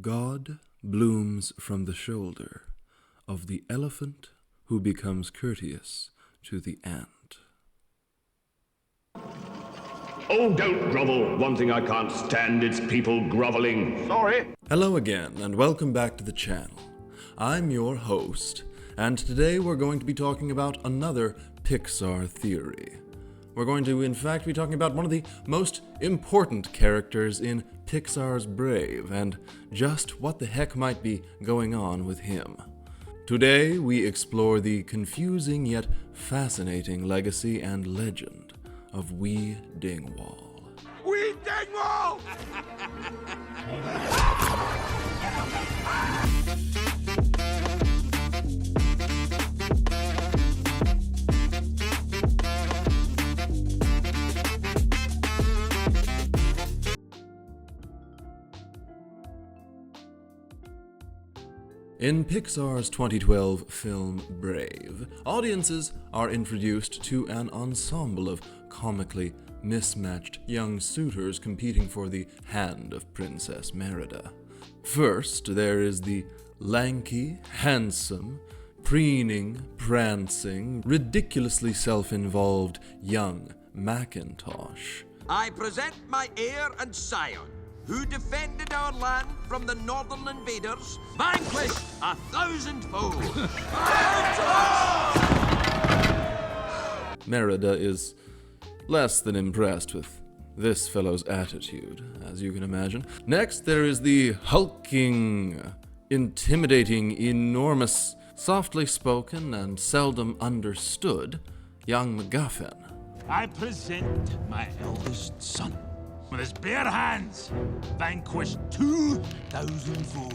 God blooms from the shoulder of the elephant who becomes courteous to the ant. Oh, don't grovel. One thing I can't stand is people groveling. Sorry. Hello again, and welcome back to the channel. I'm your host, and today we're going to be talking about another Pixar theory. We're going to, in fact, be talking about one of the most important characters in Pixar's Brave, and just what the heck might be going on with him. Today, we explore the confusing yet fascinating legacy and legend of Wee Dingwall. Wee Dingwall! In Pixar's 2012 film Brave, audiences are introduced to an ensemble of comically mismatched young suitors competing for the hand of Princess Merida. First, there is the lanky, handsome, preening, prancing, ridiculously self-involved young Macintosh. I present my heir and scion, who defended our land from the northern invaders, vanquished 1,000 foes. Merida is less than impressed with this fellow's attitude, as you can imagine. Next, there is the hulking, intimidating, enormous, softly spoken, and seldom understood young MacGuffin. I present my eldest son. With his bare hands, vanquished 2,000 foes.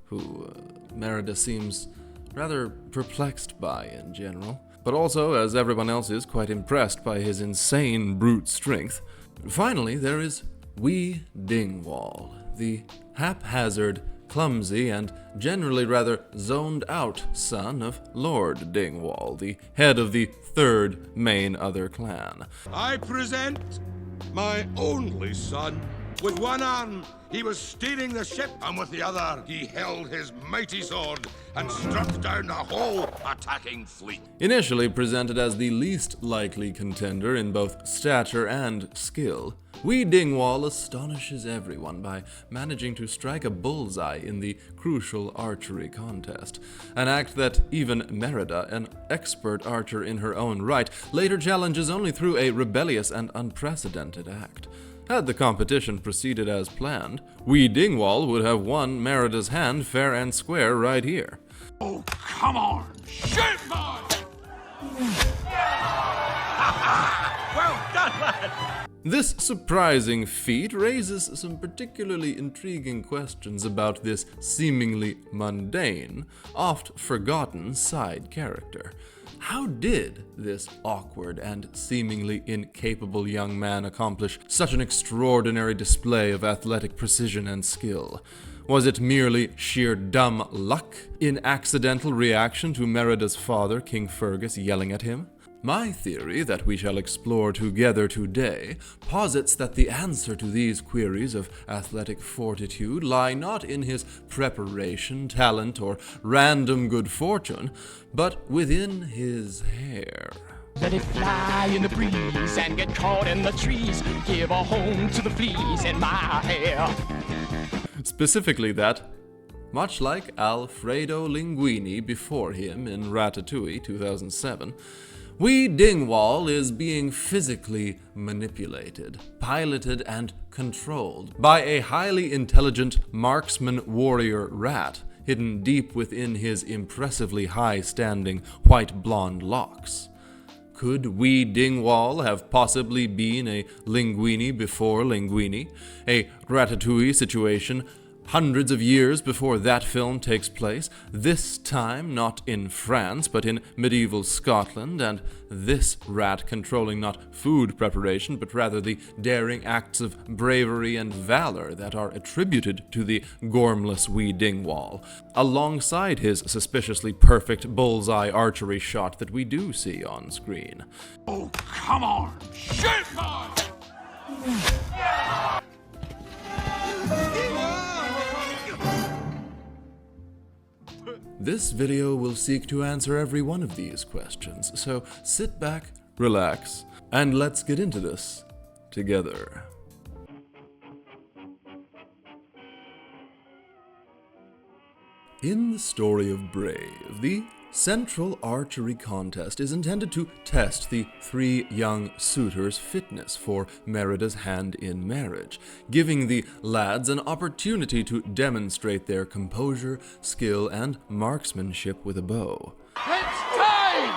Who Merida seems rather perplexed by in general, but also, as everyone else is, quite impressed by his insane brute strength. Finally, there is Wee Dingwall, the haphazard, clumsy, and generally rather zoned-out son of Lord Dingwall, the head of the third main other clan. I present my only son. With one arm, he was steering the ship, and with the other, he held his mighty sword and struck down the whole attacking fleet. Initially presented as the least likely contender in both stature and skill, Wee Dingwall astonishes everyone by managing to strike a bullseye in the crucial archery contest, an act that even Merida, an expert archer in her own right, later challenges only through a rebellious and unprecedented act. Had the competition proceeded as planned, Wee Dingwall would have won Merida's hand fair and square right here. Oh, come on! Shoot, boy! Well done, lad! This surprising feat raises some particularly intriguing questions about this seemingly mundane, oft-forgotten side character. How did this awkward and seemingly incapable young man accomplish such an extraordinary display of athletic precision and skill? Was it merely sheer dumb luck in accidental reaction to Merida's father, King Fergus, yelling at him? My theory, that we shall explore together today, posits that the answer to these queries of athletic fortitude lie not in his preparation, talent, or random good fortune, but within his hair. Let it fly in the breeze and get caught in the trees. Give a home to the fleas in my hair. Specifically that, much like Alfredo Linguini before him in Ratatouille 2007, Wee Dingwall is being physically manipulated, piloted, and controlled by a highly intelligent marksman warrior rat hidden deep within his impressively high-standing white blonde locks. Could Wee Dingwall have possibly been a Linguini before Linguini, a Ratatouille situation hundreds of years before that film takes place, this time not in France but in medieval Scotland, and this rat controlling not food preparation but rather the daring acts of bravery and valor that are attributed to the gormless Wee Dingwall, alongside his suspiciously perfect bullseye archery shot that we do see on screen. Oh, come on! Shoot, boy! This video will seek to answer every one of these questions, so sit back, relax, and let's get into this together. In the story of Brave, the central archery contest is intended to test the three young suitors' fitness for Merida's hand in marriage, giving the lads an opportunity to demonstrate their composure, skill, and marksmanship with a bow. It's time!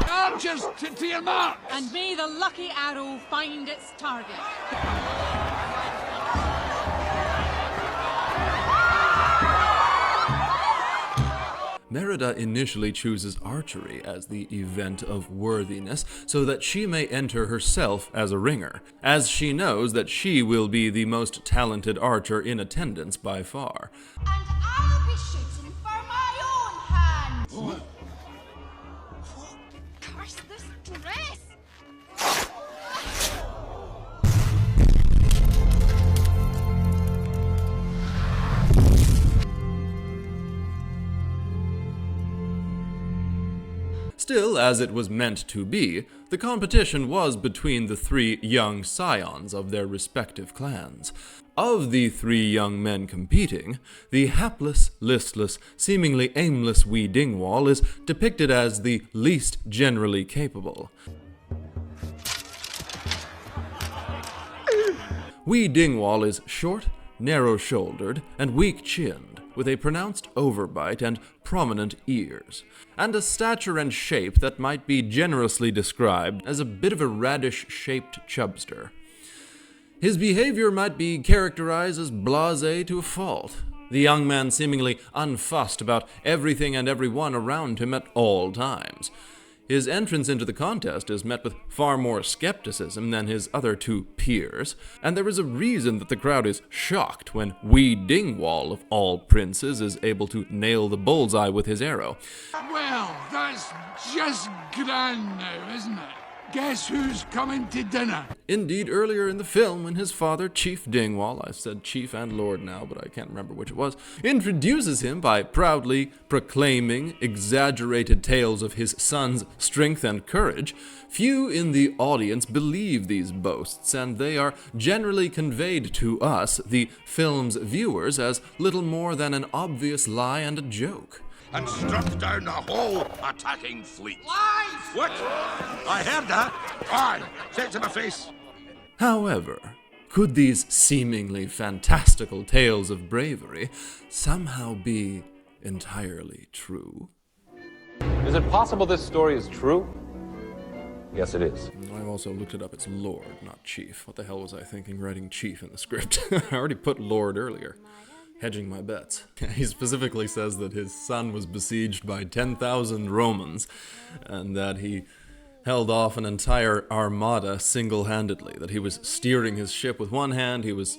Archers to your marks! And may the lucky arrow find its target. Merida initially chooses archery as the event of worthiness so that she may enter herself as a ringer, as she knows that she will be the most talented archer in attendance by far. And I'll be shooting for my own hand! What? Curse this dress! Still, as it was meant to be, the competition was between the three young scions of their respective clans. Of the three young men competing, the hapless, listless, seemingly aimless Wee Dingwall is depicted as the least generally capable. Wee Dingwall is short, narrow-shouldered, and weak-chinned, with a pronounced overbite and prominent ears, and a stature and shape that might be generously described as a bit of a radish-shaped chubster. His behavior might be characterized as blasé to a fault, the young man seemingly unfussed about everything and everyone around him at all times. His entrance into the contest is met with far more skepticism than his other two peers, and there is a reason that the crowd is shocked when Wee Dingwall, of all princes, is able to nail the bullseye with his arrow. Well, that's just grand now, isn't it? Guess who's coming to dinner? Indeed, earlier in the film, when his father, Chief Dingwall, I said Chief and Lord now, but I can't remember which it was, introduces him by proudly proclaiming exaggerated tales of his son's strength and courage, few in the audience believe these boasts, and they are generally conveyed to us, the film's viewers, as little more than an obvious lie and a joke. And struck down the whole attacking fleet. Lies! What? I heard that. Aye, say it to my face. However, could these seemingly fantastical tales of bravery somehow be entirely true? Is it possible this story is true? Yes, it is. I also looked it up. It's Lord, not Chief. What the hell was I thinking writing Chief in the script? I already put Lord earlier. Hedging my bets. He specifically says that his son was besieged by 10,000 Romans, and that he held off an entire armada single-handedly, that he was steering his ship with one hand, he was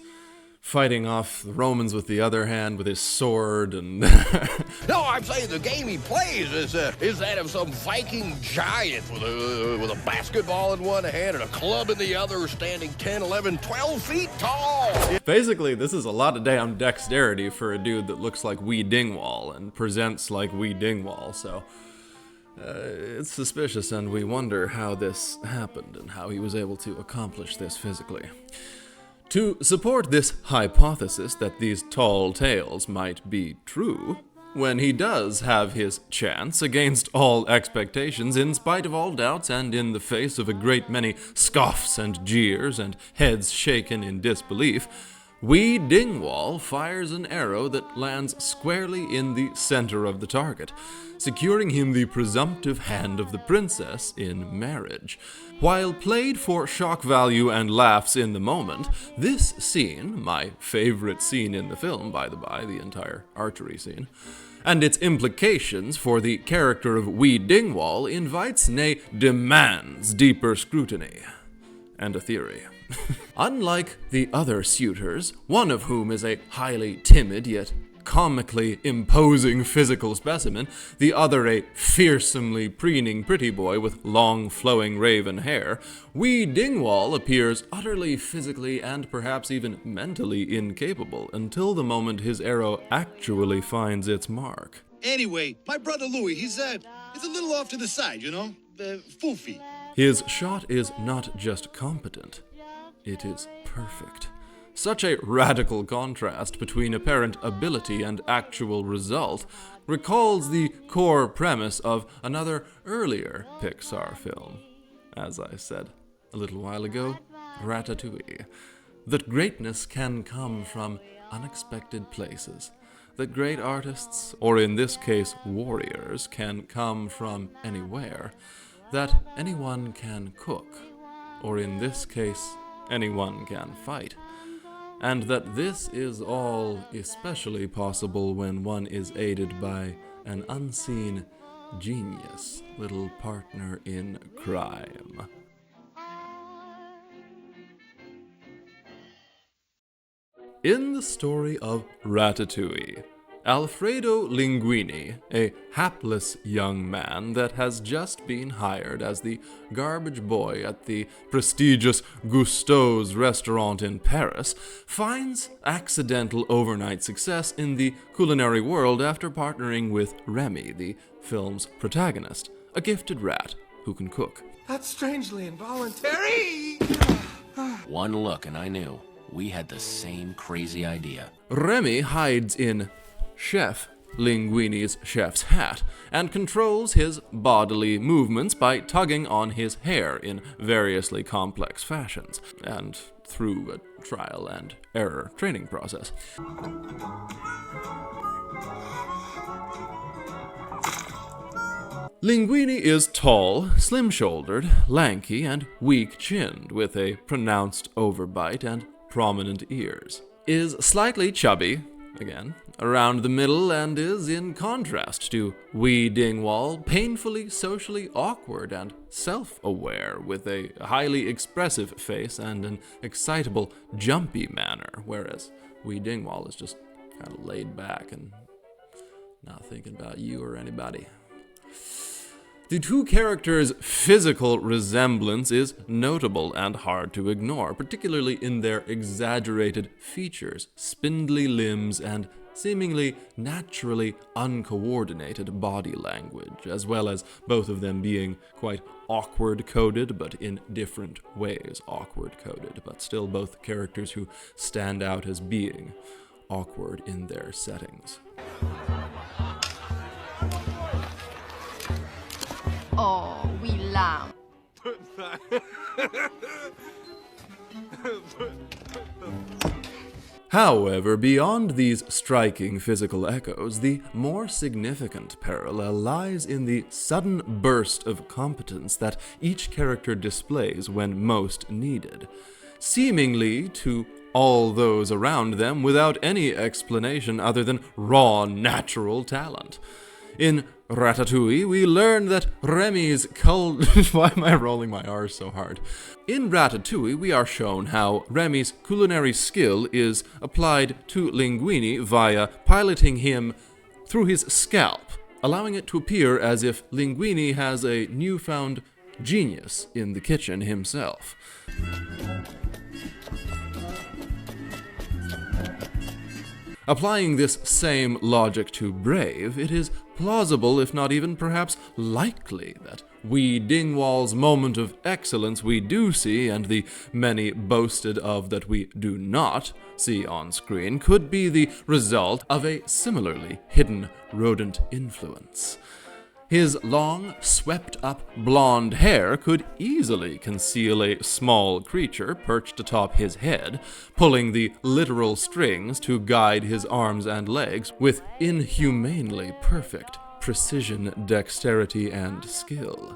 fighting off the Romans with the other hand with his sword, and No, I'm saying the game he plays is that of some Viking giant with a basketball in one hand and a club in the other, standing 10, 11, 12 feet tall. Basically, this is a lot of damn dexterity for a dude that looks like Wee Dingwall and presents like Wee Dingwall, so it's suspicious, and we wonder how this happened and how he was able to accomplish this physically. To support this hypothesis that these tall tales might be true, when he does have his chance against all expectations, in spite of all doubts and in the face of a great many scoffs and jeers and heads shaken in disbelief, Wee Dingwall fires an arrow that lands squarely in the center of the target, securing him the presumptive hand of the princess in marriage. While played for shock value and laughs in the moment, this scene, my favorite scene in the film, by the by, the entire archery scene, and its implications for the character of Wee Dingwall invites, nay, demands deeper scrutiny and a theory. Unlike the other suitors, one of whom is a highly timid yet comically imposing physical specimen, the other a fearsomely preening pretty boy with long flowing raven hair, Wee Dingwall appears utterly physically and perhaps even mentally incapable until the moment his arrow actually finds its mark. Anyway, my brother Louis, he's a little off to the side, you know? Foofy. His shot is not just competent, it is perfect. Such a radical contrast between apparent ability and actual result recalls the core premise of another earlier Pixar film. As I said a little while ago, Ratatouille. That greatness can come from unexpected places. That great artists, or in this case warriors, can come from anywhere. That anyone can cook, or in this case, anyone can fight. And that this is all especially possible when one is aided by an unseen genius little partner in crime. In the story of Ratatouille, Alfredo Linguini, a hapless young man that has just been hired as the garbage boy at the prestigious Gusteau's restaurant in Paris, finds accidental overnight success in the culinary world after partnering with Remy, the film's protagonist, a gifted rat who can cook. That's strangely involuntary! One look and I knew. We had the same crazy idea. Remy hides in Chef Linguini's chef's hat and controls his bodily movements by tugging on his hair in variously complex fashions and through a trial and error training process. Linguini is tall, slim-shouldered, lanky, and weak-chinned, with a pronounced overbite and prominent ears. Is slightly chubby, again, around the middle, and is in contrast to Wee Dingwall, painfully socially awkward and self-aware, with a highly expressive face and an excitable, jumpy manner, whereas Wee Dingwall is just kind of laid back and not thinking about you or anybody. The two characters' physical resemblance is notable and hard to ignore, particularly in their exaggerated features, spindly limbs, and seemingly naturally uncoordinated body language, as well as both of them being quite awkward-coded, but in different ways awkward-coded, but still both characters who stand out as being awkward in their settings. Oh, wee lamb. However, beyond these striking physical echoes, the more significant parallel lies in the sudden burst of competence that each character displays when most needed, seemingly to all those around them without any explanation other than raw natural talent. In Ratatouille, we learn that Remy's Why am I rolling my R's so hard? In Ratatouille, we are shown how Remy's culinary skill is applied to Linguini via piloting him through his scalp, allowing it to appear as if Linguini has a newfound genius in the kitchen himself. Applying this same logic to Brave, it is plausible, if not even perhaps likely, that Wee Dingwall's moment of excellence we do see, and the many boasted of that we do not see on screen, could be the result of a similarly hidden rodent influence. His long, swept-up blonde hair could easily conceal a small creature perched atop his head, pulling the literal strings to guide his arms and legs with inhumanely perfect precision, dexterity, and skill.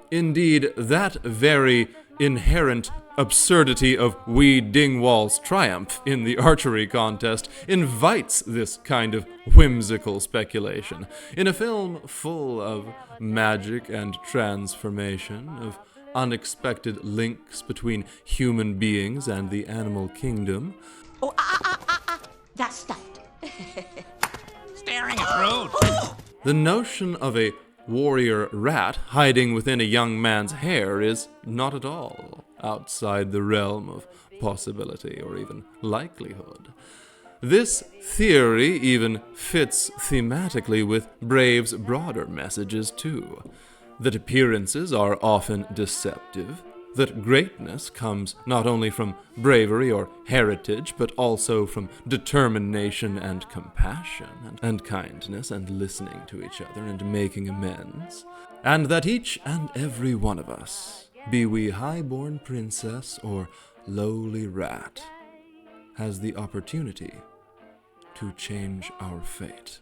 Indeed, that very inherent absurdity of Wee Dingwall's triumph in the archery contest invites this kind of whimsical speculation. In a film full of magic and transformation, of unexpected links between human beings and the animal kingdom. Oh, that's stuffed. Staring is rude. The notion of a warrior rat hiding within a young man's hair is not at all outside the realm of possibility or even likelihood. This theory even fits thematically with Brave's broader messages too. That appearances are often deceptive, that greatness comes not only from bravery or heritage, but also from determination and compassion, and kindness and listening to each other and making amends, and that each and every one of us, be we high-born princess or lowly rat, has the opportunity to change our fate.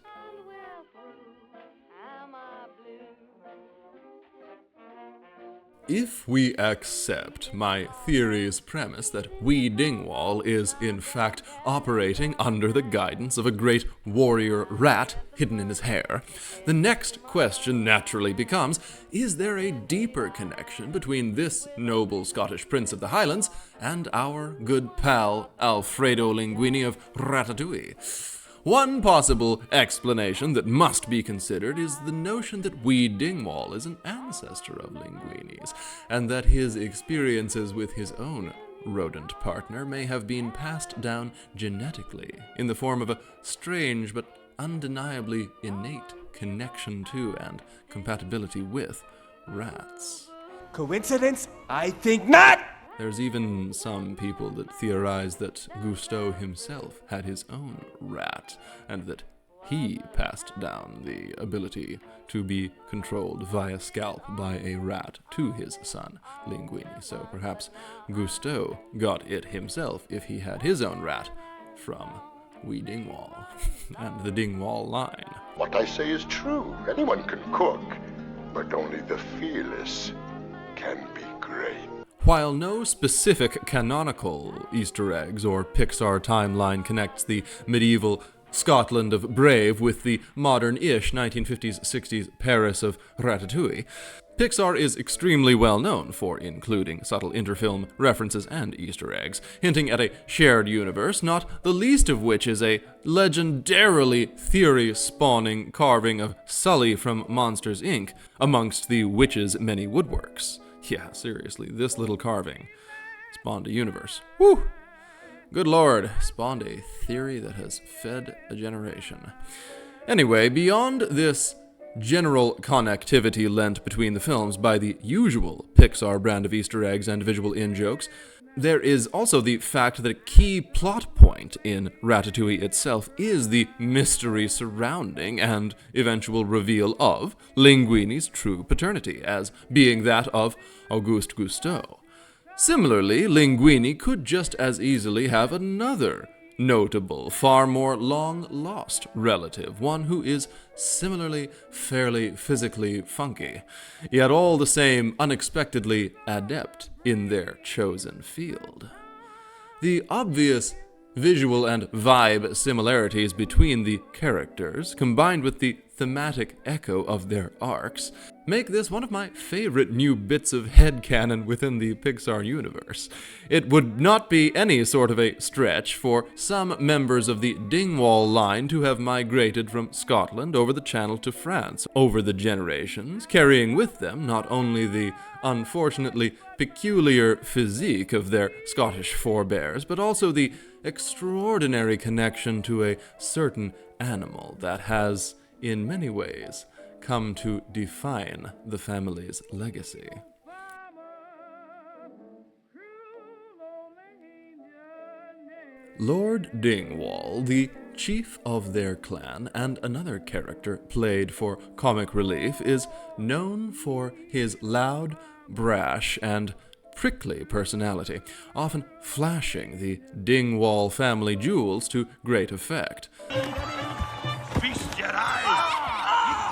If we accept my theory's premise that Wee Dingwall is in fact operating under the guidance of a great warrior rat hidden in his hair, the next question naturally becomes, is there a deeper connection between this noble Scottish prince of the Highlands and our good pal Alfredo Linguini of Ratatouille? One possible explanation that must be considered is the notion that Wee Dingwall is an ancestor of Linguini's, and that his experiences with his own rodent partner may have been passed down genetically in the form of a strange but undeniably innate connection to and compatibility with rats. Coincidence? I think not! There's even some people that theorize that Gusteau himself had his own rat, and that he passed down the ability to be controlled via scalp by a rat to his son, Linguini. So perhaps Gusteau got it himself if he had his own rat from Wee Dingwall and the Dingwall line. What I say is true. Anyone can cook, but only the fearless can be great. While no specific canonical Easter eggs or Pixar timeline connects the medieval Scotland of Brave with the modern-ish 1950s-60s Paris of Ratatouille, Pixar is extremely well known for including subtle interfilm references and Easter eggs, hinting at a shared universe, not the least of which is a legendarily theory-spawning carving of Sully from Monsters, Inc. amongst the witch's many woodworks. Yeah, seriously, this little carving spawned a universe. Woo! Good lord, spawned a theory that has fed a generation. Anyway, beyond this general connectivity lent between the films by the usual Pixar brand of Easter eggs and visual in-jokes, there is also the fact that a key plot point in Ratatouille itself is the mystery surrounding and eventual reveal of Linguini's true paternity as being that of Auguste Gusteau. Similarly, Linguini could just as easily have another notable, far more long-lost relative, one who is similarly fairly physically funky, yet all the same unexpectedly adept in their chosen field. The obvious visual and vibe similarities between the characters, combined with the thematic echo of their arcs, make this one of my favorite new bits of headcanon within the Pixar universe. It would not be any sort of a stretch for some members of the Dingwall line to have migrated from Scotland over the Channel to France over the generations, carrying with them not only the unfortunately peculiar physique of their Scottish forebears, but also the extraordinary connection to a certain animal that has, in many ways, come to define the family's legacy. Lord Dingwall, the chief of their clan and another character played for comic relief, is known for his loud, brash, and prickly personality, often flashing the Dingwall family jewels to great effect. Feast your eyes!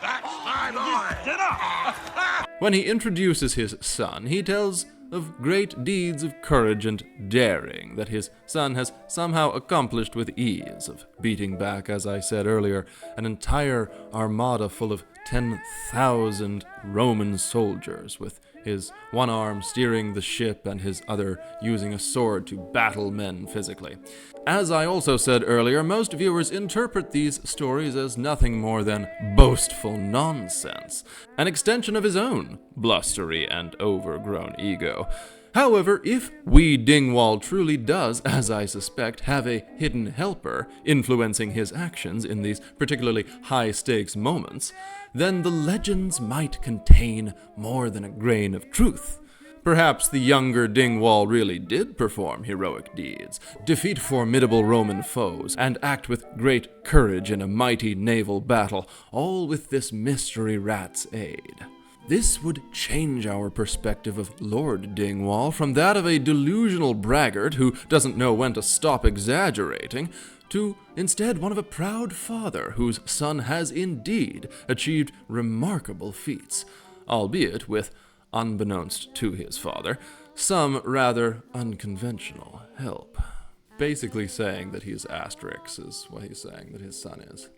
That's my boy! When he introduces his son, he tells of great deeds of courage and daring that his son has somehow accomplished with ease, of beating back, as I said earlier, an entire armada full of 10,000 Roman soldiers with his one arm steering the ship and his other using a sword to battle men physically. As I also said earlier, most viewers interpret these stories as nothing more than boastful nonsense, an extension of his own blustery and overgrown ego. However, if Wee Dingwall truly does, as I suspect, have a hidden helper influencing his actions in these particularly high-stakes moments, then the legends might contain more than a grain of truth. Perhaps the younger Dingwall really did perform heroic deeds, defeat formidable Roman foes, and act with great courage in a mighty naval battle, all with this mystery rat's aid. This would change our perspective of Lord Dingwall from that of a delusional braggart who doesn't know when to stop exaggerating, to instead one of a proud father whose son has indeed achieved remarkable feats, albeit with, unbeknownst to his father, some rather unconventional help. Basically saying that he's Asterix is what he's saying that his son is,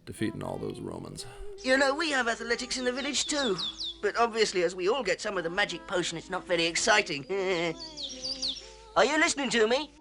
defeating all those Romans. You know, we have athletics in the village too. But obviously, as we all get some of the magic potion, it's not very exciting. Are you listening to me?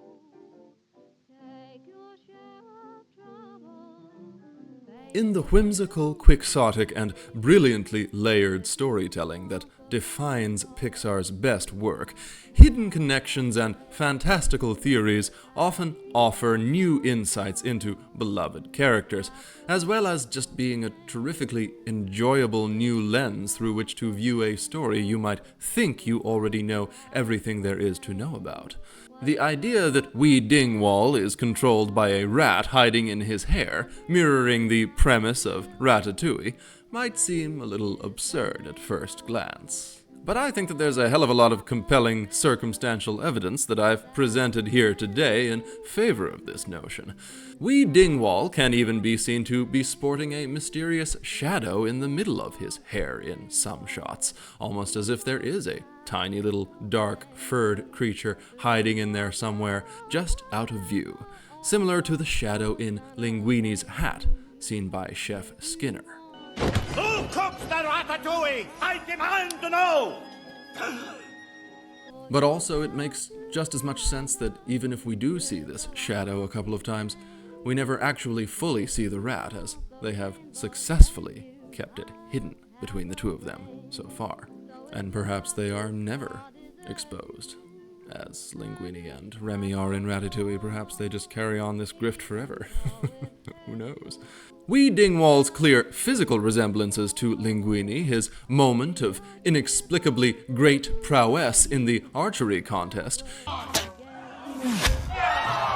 In the whimsical, quixotic, and brilliantly layered storytelling that defines Pixar's best work, hidden connections and fantastical theories often offer new insights into beloved characters, as well as just being a terrifically enjoyable new lens through which to view a story you might think you already know everything there is to know about. The idea that Wee Dingwall is controlled by a rat hiding in his hair, mirroring the premise of Ratatouille, might seem a little absurd at first glance. But I think that there's a hell of a lot of compelling circumstantial evidence that I've presented here today in favor of this notion. Wee Dingwall can even be seen to be sporting a mysterious shadow in the middle of his hair in some shots, almost as if there is a tiny little dark furred creature hiding in there somewhere, just out of view, similar to the shadow in Linguini's hat, seen by Chef Skinner. Who cooks the ratatouille? I demand to know! But also it makes just as much sense that even if we do see this shadow a couple of times, we never actually fully see the rat, as they have successfully kept it hidden between the two of them so far. And perhaps they are never exposed. As Linguini and Remy are in Ratatouille, perhaps they just carry on this grift forever. Who knows? Wee Dingwall's clear physical resemblances to Linguini, his moment of inexplicably great prowess in the archery contest,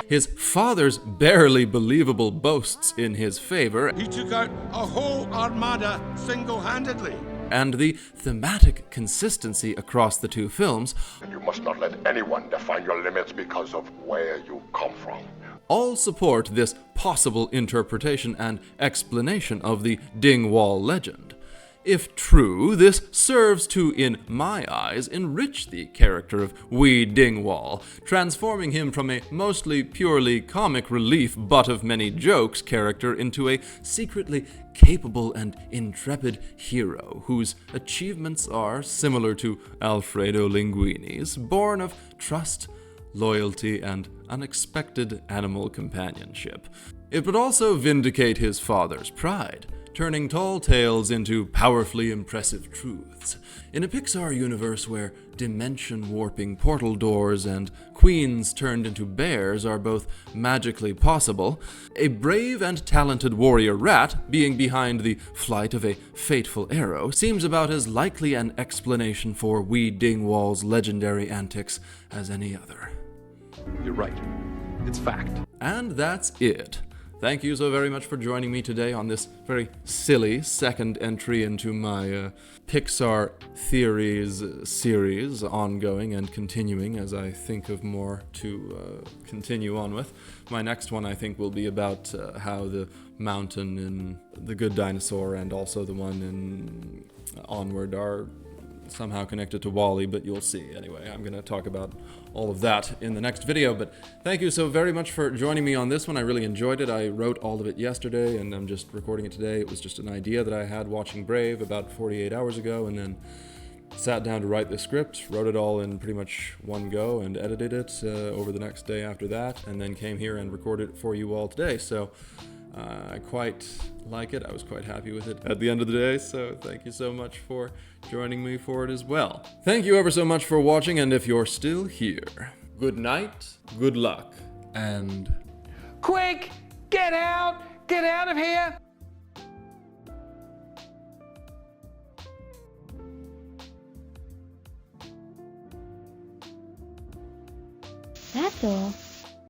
his father's barely believable boasts in his favor, He took out a whole armada single-handedly. and the thematic consistency across the two films, And you must not let anyone define your limits because of where you come from. all support this possible interpretation and explanation of the Dingwall legend. If true, this serves to, in my eyes, enrich the character of Wee Dingwall, transforming him from a mostly purely comic relief butt of many jokes character into a secretly capable and intrepid hero whose achievements are, similar to Alfredo Linguini's, born of trust, loyalty, and unexpected animal companionship. It would also vindicate his father's pride, turning tall tales into powerfully impressive truths. In a Pixar universe where dimension-warping portal doors and queens turned into bears are both magically possible, a brave and talented warrior rat being behind the flight of a fateful arrow seems about as likely an explanation for Wee Dingwall's legendary antics as any other. You're right. It's fact. And that's it. Thank you so very much for joining me today on this very silly second entry into my Pixar theories series, ongoing and continuing as I think of more to continue on with. My next one, I think, will be about how the mountain in The Good Dinosaur and also the one in Onward are somehow connected to WALL-E, but you'll see. Anyway, I'm going to talk about all of that in the next video, but thank you so very much for joining me on this one. I really enjoyed it. I wrote all of it yesterday, and I'm just recording it today. It was just an idea that I had watching Brave about 48 hours ago, and then sat down to write the script, wrote it all in pretty much one go, and edited it over the next day after that, and then came here and recorded it for you all today. So I quite like it. I was quite happy with it at the end of the day, so thank you so much for joining me for it as well. Thank you ever so much for watching, and if you're still here, good night, good luck, and... Quick! Get out! Get out of here! That's all.